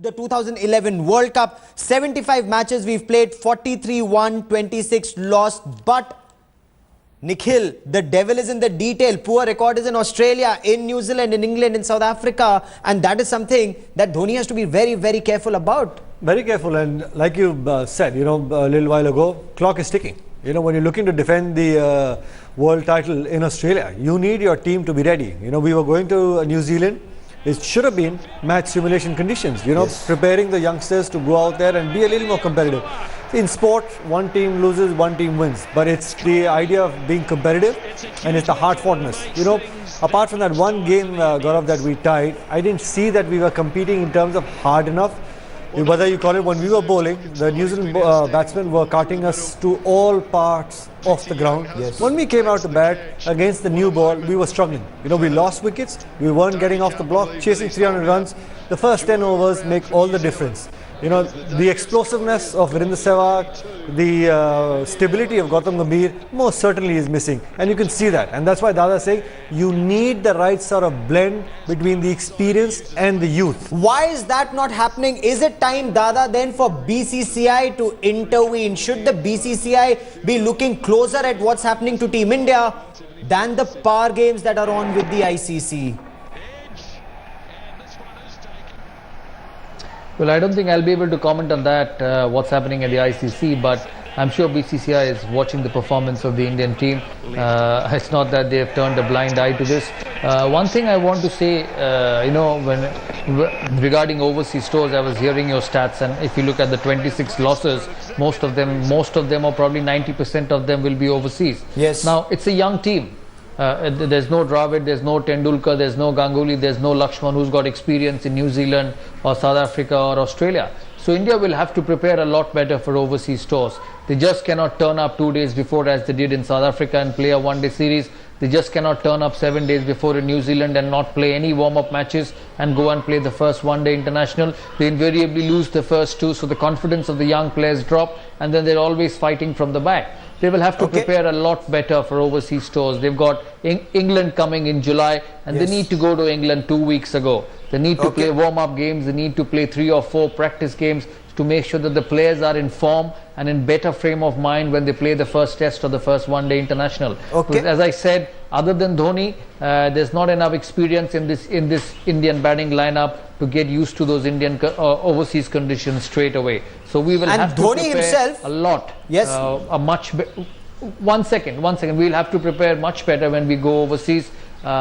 The 2011 World Cup, 75 matches we've played, 43 won, 26 lost. But Nikhil, the devil is in the detail. Poor record is in Australia, in New Zealand, in England, in South Africa, and that is something that Dhoni has to be very, very careful about. Very careful, and like you said, a little while ago, clock is ticking. When you're looking to defend the world title in Australia, you need your team to be ready. We were going to New Zealand. It should have been match simulation conditions, Yes. preparing the youngsters to go out there and be a little more competitive. In sport, one team loses, one team wins, but it's the idea of being competitive and it's the hard-foughtness. Apart from that one game, Gaurav, that we tied, I didn't see that we were competing in terms of hard enough. Whether you call it, when we were bowling, the New Zealand batsmen were carting us to all parts of the ground. Yes. When we came out to bat against the new ball, we were struggling. We lost wickets, we weren't getting off the block, chasing 300 runs. The first 10 overs make all the difference. The explosiveness of Virendra Sehwag, the stability of Gautam Gambhir most certainly is missing. And you can see that. And that's why Dada is saying you need the right sort of blend between the experience and the youth. Why is that not happening? Is it time, Dada, then for BCCI to intervene? Should the BCCI be looking closer at what's happening to Team India than the power games that are on with the ICC? Well, I don't think I'll be able to comment on that, what's happening at the ICC, but I'm sure BCCI is watching the performance of the Indian team. It's not that they have turned a blind eye to this. One thing I want to say, regarding overseas tours, I was hearing your stats, and if you look at the 26 losses, most of them, or probably 90% of them will be overseas. Yes. Now, it's a young team. There's no Dravid, there's no Tendulkar, there's no Ganguly, there's no Lakshman who's got experience in New Zealand or South Africa or Australia. So India will have to prepare a lot better for overseas tours. They just cannot turn up 2 days before as they did in South Africa and play a one-day series. They just cannot turn up 7 days before in New Zealand and not play any warm-up matches and go and play the first one-day international. They invariably lose the first two, so the confidence of the young players drop, and then they're always fighting from the back. They will have to prepare a lot better for overseas tours. They've got England coming in July, and they need to go to England 2 weeks ago. They need to play warm-up games. They need to play 3 or 4 practice games to make sure that the players are in form and in better frame of mind when they play the first test or the first one-day international. Because as I said, other than Dhoni, there's not enough experience in this Indian batting lineup to get used to those Indian overseas conditions straight away. So we will have to Dhoni prepare himself, a lot. Yes. One second. We'll have to prepare much better when we go overseas.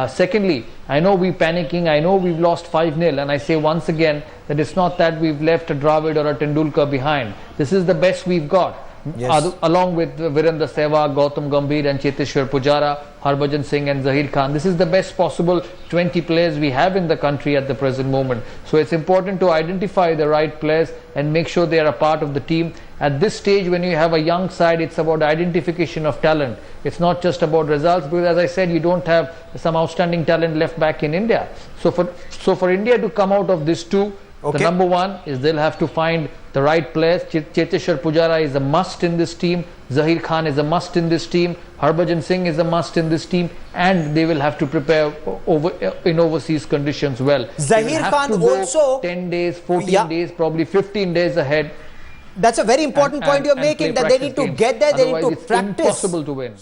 Secondly, I know we're panicking. I know we've lost 5-0, and I say once again that it's not that we've left a Dravid or a Tendulkar behind. This is the best we've got. Yes. Along with Virendra Sehwag, Gautam Gambhir and Chetshwar Pujara, Harbhajan Singh and Zaheer Khan. This is the best possible 20 players we have in the country at the present moment. So it's important to identify the right players and make sure they are a part of the team. At this stage, when you have a young side, it's about identification of talent. It's not just about results, because as I said, you don't have some outstanding talent left back in India. So for India to come out of this too, the number one is they'll have to find the right players. Chetshwar Pujara is a must in this team. Zaheer Khan is a must in this team. Harbhajan Singh is a must in this team. And they will have to prepare in overseas conditions well. Zaheer Khan also 10 days, 14 days, probably 15 days ahead. That's a very important point you're making, that they need to get there, they need to practice. It's impossible to win.